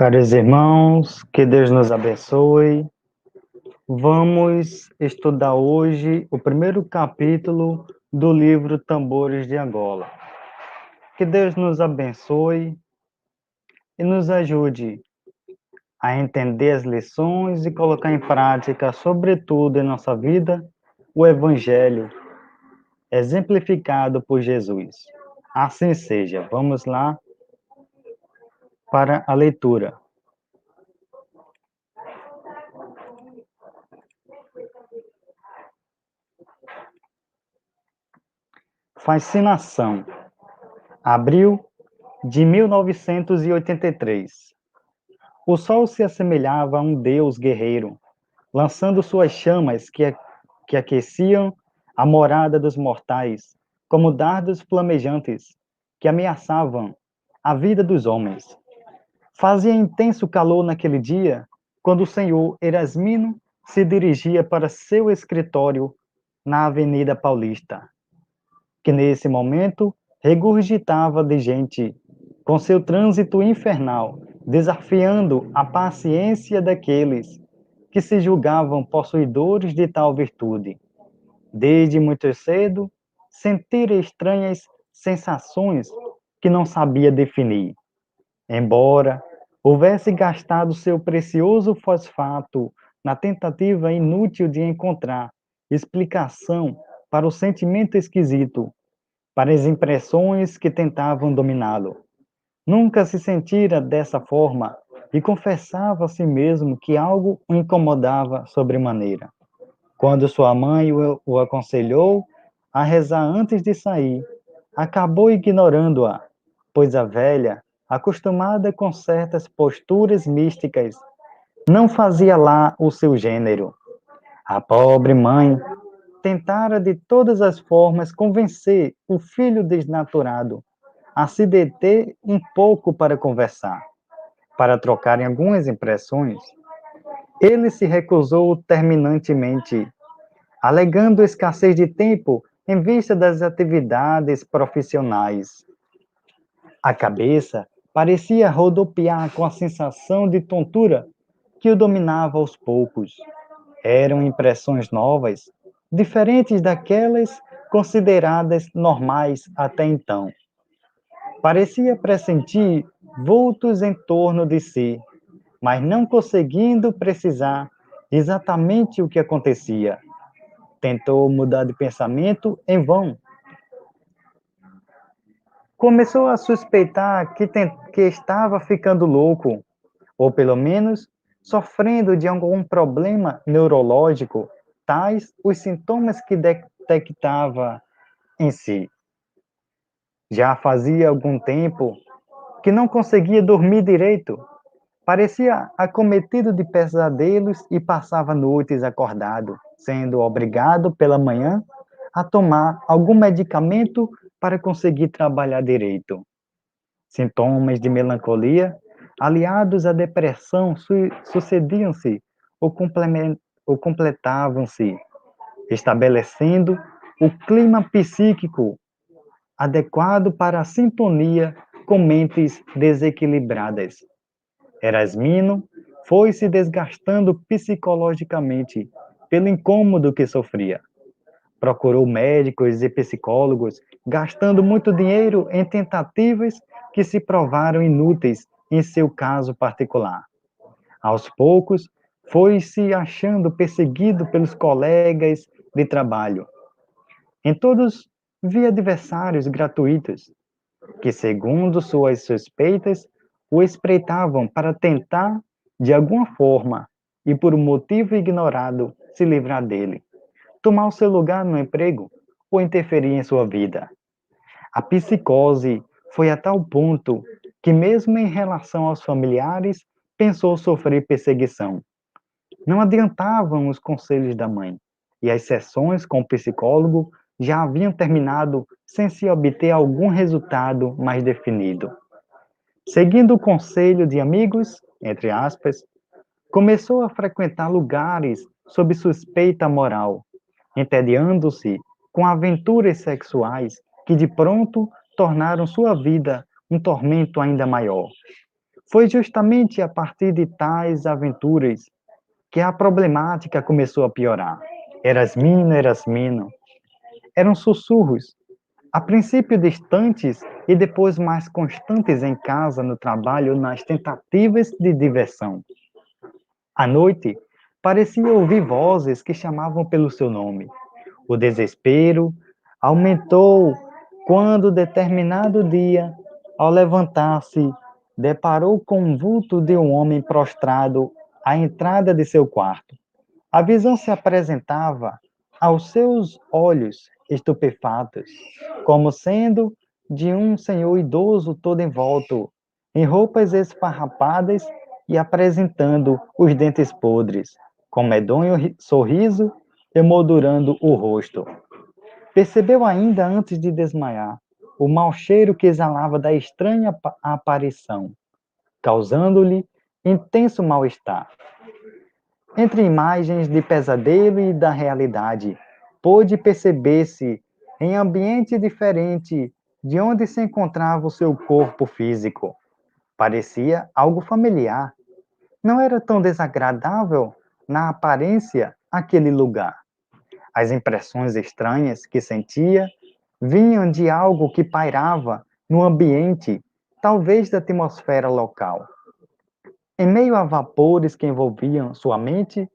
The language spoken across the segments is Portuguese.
Caros irmãos, que Deus nos abençoe. Vamos estudar hoje o primeiro capítulo do livro Tambores de Angola. Que Deus nos abençoe e nos ajude a entender as lições e colocar em prática, sobretudo em nossa vida, o Evangelho exemplificado por Jesus. Assim seja. Vamos lá para a leitura. Fascinação. Abril de 1983. O sol se assemelhava a um deus guerreiro, lançando suas chamas que aqueciam a morada dos mortais, como dardos flamejantes que ameaçavam a vida dos homens. Fazia intenso calor naquele dia, quando o senhor Erasmino se dirigia para seu escritório na Avenida Paulista, que nesse momento regurgitava de gente com seu trânsito infernal, desafiando a paciência daqueles que se julgavam possuidores de tal virtude. Desde muito cedo, sentira estranhas sensações que não sabia definir. Embora houvesse gastado seu precioso fosfato na tentativa inútil de encontrar explicação para o sentimento esquisito, para as impressões que tentavam dominá-lo. Nunca se sentira dessa forma e confessava a si mesmo que algo o incomodava sobremaneira. Quando sua mãe o aconselhou a rezar antes de sair, acabou ignorando-a, pois a velha, acostumada com certas posturas místicas, não fazia lá o seu gênero. A pobre mãe tentara de todas as formas convencer o filho desnaturado a se deter um pouco para conversar, para trocarem algumas impressões. Ele se recusou terminantemente, alegando escassez de tempo em vista das atividades profissionais. A cabeça parecia rodopiar com a sensação de tontura que o dominava aos poucos. Eram impressões novas, diferentes daquelas consideradas normais até então. Parecia pressentir vultos em torno de si, mas não conseguindo precisar exatamente o que acontecia. Tentou mudar de pensamento em vão. Começou a suspeitar que estava ficando louco, ou pelo menos sofrendo de algum problema neurológico, tais os sintomas que detectava em si. Já fazia algum tempo que não conseguia dormir direito. Parecia acometido de pesadelos e passava noites acordado, sendo obrigado pela manhã a tomar algum medicamento para conseguir trabalhar direito. Sintomas de melancolia, aliados à depressão, sucediam-se ou completavam-se, estabelecendo o clima psíquico adequado para a sintonia com mentes desequilibradas. Erasmino foi se desgastando psicologicamente pelo incômodo que sofria. Procurou médicos e psicólogos, gastando muito dinheiro em tentativas que se provaram inúteis em seu caso particular. Aos poucos, foi se achando perseguido pelos colegas de trabalho. Em todos, via adversários gratuitos, que, segundo suas suspeitas, o espreitavam para tentar, de alguma forma, e por um motivo ignorado, se livrar dele, tomar o seu lugar no emprego ou interferir em sua vida. A psicose foi a tal ponto que, mesmo em relação aos familiares, pensou sofrer perseguição. Não adiantavam os conselhos da mãe, e as sessões com o psicólogo já haviam terminado sem se obter algum resultado mais definido. Seguindo o conselho de amigos, entre aspas, começou a frequentar lugares sob suspeita moral, entediando-se com aventuras sexuais que de pronto tornaram sua vida um tormento ainda maior. Foi justamente a partir de tais aventuras que a problemática começou a piorar. Erasmino, Erasmino. Eram sussurros, a princípio distantes e depois mais constantes em casa, no trabalho, nas tentativas de diversão. À noite, parecia ouvir vozes que chamavam pelo seu nome. O desespero aumentou quando, determinado dia, ao levantar-se, deparou com um vulto de um homem prostrado à entrada de seu quarto. A visão se apresentava aos seus olhos estupefatos, como sendo de um senhor idoso todo envolto em roupas esfarrapadas e apresentando os dentes podres, com medonho sorriso emoldurando o rosto. Percebeu ainda antes de desmaiar o mau cheiro que exalava da estranha aparição, causando-lhe intenso mal-estar. Entre imagens de pesadelo e da realidade, pôde perceber-se em ambiente diferente de onde se encontrava o seu corpo físico. Parecia algo familiar. Não era tão desagradável na aparência aquele lugar. As impressões estranhas que sentia vinham de algo que pairava no ambiente, talvez da atmosfera local. Em meio a vapores que envolviam sua mente,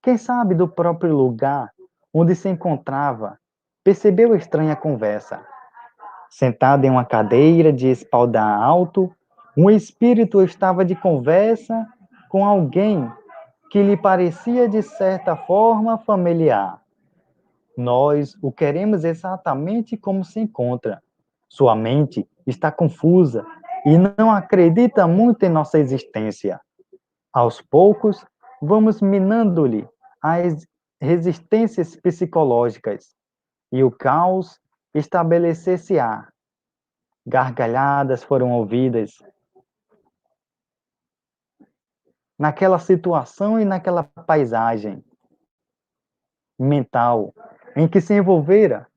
quem sabe do próprio lugar onde se encontrava, percebeu a estranha conversa. Sentado em uma cadeira de espaldar alto, um espírito estava de conversa com alguém que lhe parecia de certa forma familiar. Nós o queremos exatamente como se encontra. Sua mente está confusa e não acredita muito em nossa existência. Aos poucos, vamos minando-lhe as resistências psicológicas e o caos estabelecer-se-á. Gargalhadas foram ouvidas naquela situação e naquela paisagem mental em que se envolvera.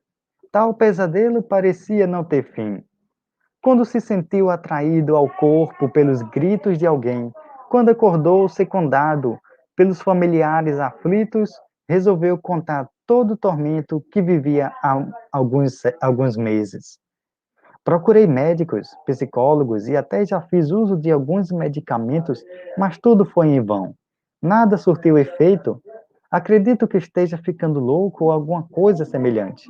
Tal pesadelo parecia não ter fim. Quando se sentiu atraído ao corpo pelos gritos de alguém, quando acordou secundado pelos familiares aflitos, resolveu contar todo o tormento que vivia há alguns meses. Procurei médicos, psicólogos e até já fiz uso de alguns medicamentos, mas tudo foi em vão. Nada surtiu efeito. Acredito que esteja ficando louco ou alguma coisa semelhante.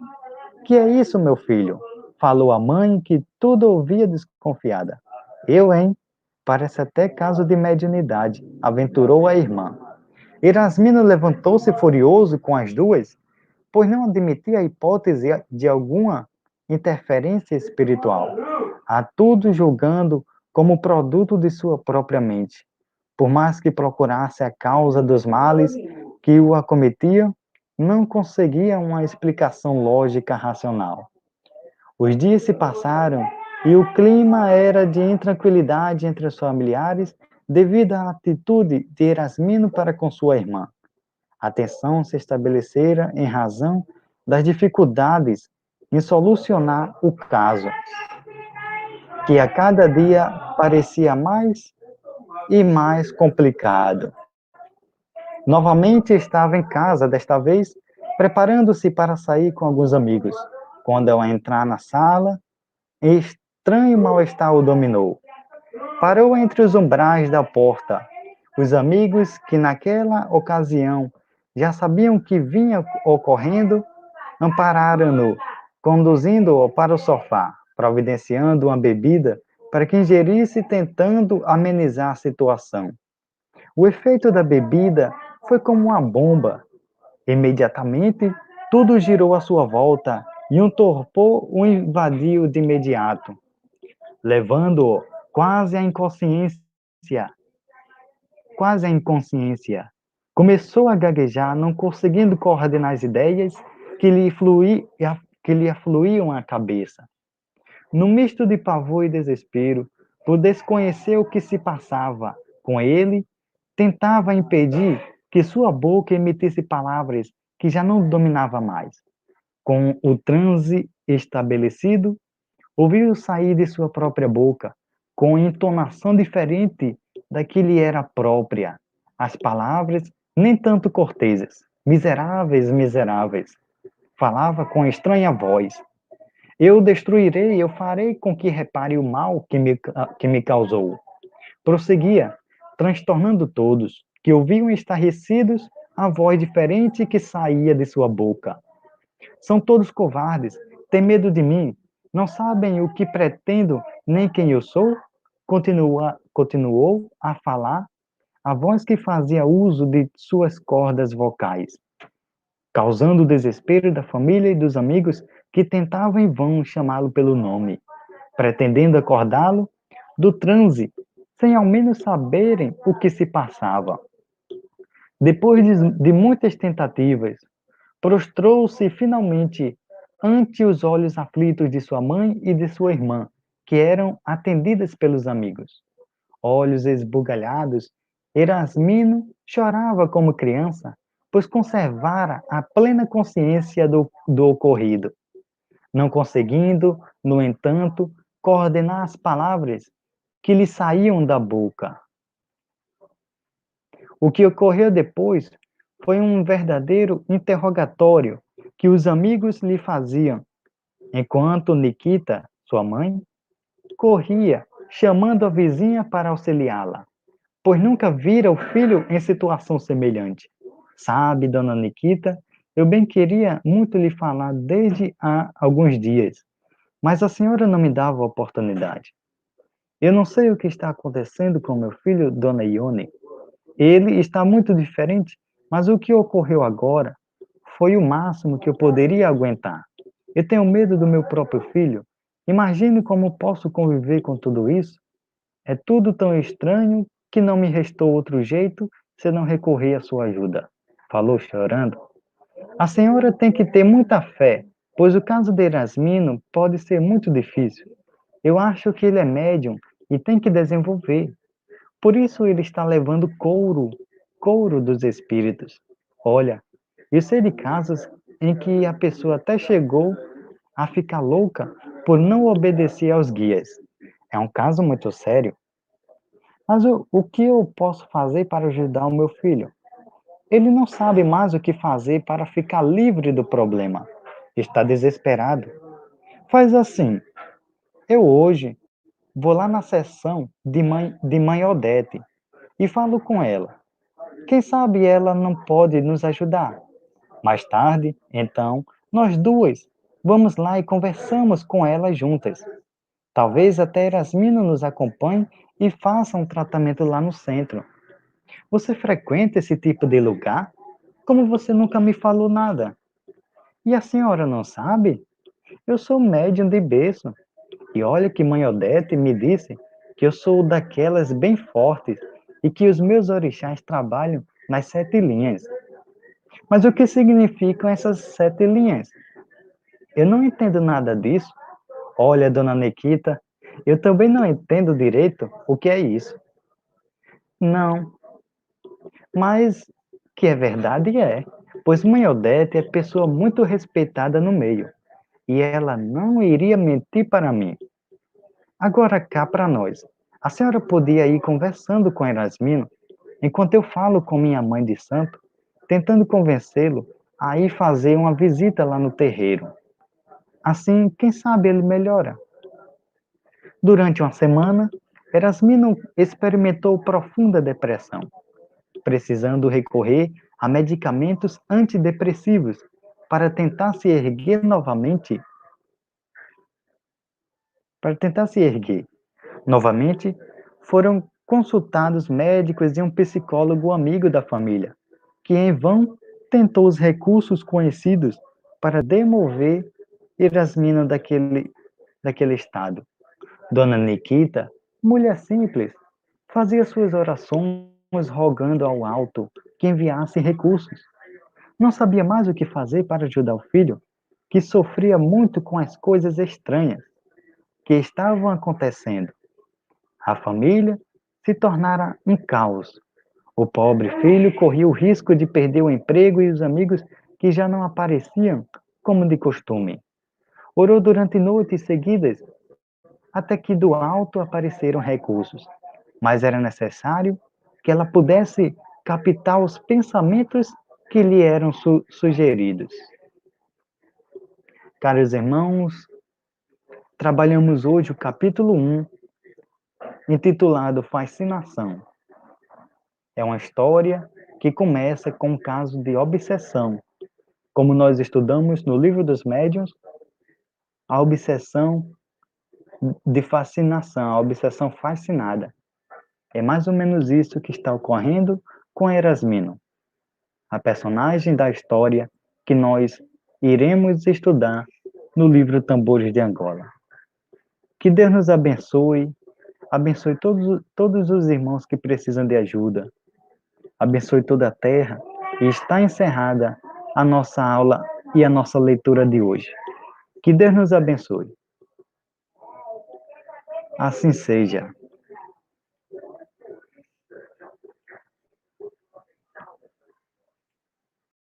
Que é isso, meu filho? Falou a mãe, que tudo ouvia desconfiada. Eu, hein? Parece até caso de mediunidade, aventurou a irmã. Erasmino levantou-se furioso com as duas, pois não admitia a hipótese de alguma interferência espiritual, a tudo julgando como produto de sua própria mente. Por mais que procurasse a causa dos males que o acometiam, não conseguia uma explicação lógica racional. Os dias se passaram e o clima era de intranquilidade entre os familiares devido à atitude de Erasmino para com sua irmã. A tensão se estabelecera em razão das dificuldades em solucionar o caso, que a cada dia parecia mais e mais complicado. Novamente estava em casa, desta vez, preparando-se para sair com alguns amigos, quando ao entrar na sala, estranho mal-estar o dominou. Parou entre os umbrais da porta. Os amigos, que naquela ocasião já sabiam o que vinha ocorrendo, ampararam-no, conduzindo-o para o sofá, providenciando uma bebida para que ingerisse, tentando amenizar a situação. O efeito da bebida foi como uma bomba. Imediatamente, tudo girou à sua volta e um torpor o invadiu de imediato, levando-o quase à inconsciência. Começou a gaguejar, não conseguindo coordenar as ideias que lhe afluíam à cabeça. No misto de pavor e desespero, por desconhecer o que se passava com ele, tentava impedir que sua boca emitisse palavras que já não dominava mais. Com o transe estabelecido, ouviu sair de sua própria boca, com entonação diferente da que lhe era própria. As palavras nem tanto corteses. Miseráveis, miseráveis. Falava com estranha voz. Eu o destruirei, eu farei com que repare o mal que me causou. Prosseguia, transtornando todos, que ouviam estarrecidos a voz diferente que saía de sua boca. São todos covardes, têm medo de mim, não sabem o que pretendo nem quem eu sou? Continuou a falar a voz que fazia uso de suas cordas vocais, causando o desespero da família e dos amigos que tentavam em vão chamá-lo pelo nome, pretendendo acordá-lo do transe, sem ao menos saberem o que se passava. Depois de muitas tentativas, prostrou-se finalmente ante os olhos aflitos de sua mãe e de sua irmã, que eram atendidas pelos amigos. Olhos esbugalhados, Erasmino chorava como criança, pois conservara a plena consciência do ocorrido, não conseguindo, no entanto, coordenar as palavras que lhe saíam da boca. O que ocorreu depois foi um verdadeiro interrogatório que os amigos lhe faziam, enquanto Nikita, sua mãe, corria, chamando a vizinha para auxiliá-la, pois nunca vira o filho em situação semelhante. Sabe, dona Nikita, eu bem queria muito lhe falar desde há alguns dias, mas a senhora não me dava oportunidade. Eu não sei o que está acontecendo com meu filho, dona Ione. Ele está muito diferente, mas o que ocorreu agora foi o máximo que eu poderia aguentar. Eu tenho medo do meu próprio filho. Imagine como posso conviver com tudo isso. É tudo tão estranho que não me restou outro jeito senão recorrer à sua ajuda. Falou chorando. A senhora tem que ter muita fé, pois o caso de Erasmino pode ser muito difícil. Eu acho que ele é médium e tem que desenvolver. Por isso ele está levando couro dos espíritos. Olha, eu sei de casos em que a pessoa até chegou a ficar louca por não obedecer aos guias. É um caso muito sério. Mas o que eu posso fazer para ajudar o meu filho? Ele não sabe mais o que fazer para ficar livre do problema. Está desesperado. Faz assim. Eu hoje vou lá na sessão de mãe Odete e falo com ela. Quem sabe ela não pode nos ajudar. Mais tarde, então, nós duas vamos lá e conversamos com ela juntas. Talvez até Erasmino nos acompanhe e faça um tratamento lá no centro. Você frequenta esse tipo de lugar? Como você nunca me falou nada? E a senhora não sabe? Eu sou médium de berço. E olha que mãe Odete me disse que eu sou daquelas bem fortes e que os meus orixás trabalham nas 7 linhas. Mas o que significam essas 7 linhas? Eu não entendo nada disso. Olha, dona Nikita, eu também não entendo direito o que é isso. Não, mas que é verdade é, pois mãe Odete é pessoa muito respeitada no meio, e ela não iria mentir para mim. Agora cá para nós. A senhora podia ir conversando com Erasmino, enquanto eu falo com minha mãe de santo, tentando convencê-lo a ir fazer uma visita lá no terreiro. Assim, quem sabe ele melhora. Durante uma semana, Erasmino experimentou profunda depressão, precisando recorrer a medicamentos antidepressivos para tentar se erguer novamente. Para tentar se erguer. Novamente, foram consultados médicos e um psicólogo amigo da família, que em vão tentou os recursos conhecidos para demover Erasmino daquele estado. Dona Nikita, mulher simples, fazia suas orações rogando ao alto que enviasse recursos. Não sabia mais o que fazer para ajudar o filho, que sofria muito com as coisas estranhas que estavam acontecendo. A família se tornara um caos. O pobre filho corria o risco de perder o emprego e os amigos que já não apareciam como de costume. Orou durante noites seguidas até que do alto apareceram recursos, mas era necessário que ela pudesse captar os pensamentos que lhe eram sugeridos. Caros irmãos, trabalhamos hoje o capítulo 1, intitulado Fascinação. É uma história que começa com um caso de obsessão. Como nós estudamos no Livro dos Médiuns, a obsessão de fascinação, a obsessão fascinada. É mais ou menos isso que está ocorrendo com Erasmino, a personagem da história que nós iremos estudar no livro Tambores de Angola. Que Deus nos abençoe, abençoe todos os irmãos que precisam de ajuda, abençoe toda a terra, e está encerrada a nossa aula e a nossa leitura de hoje. Que Deus nos abençoe. Assim seja.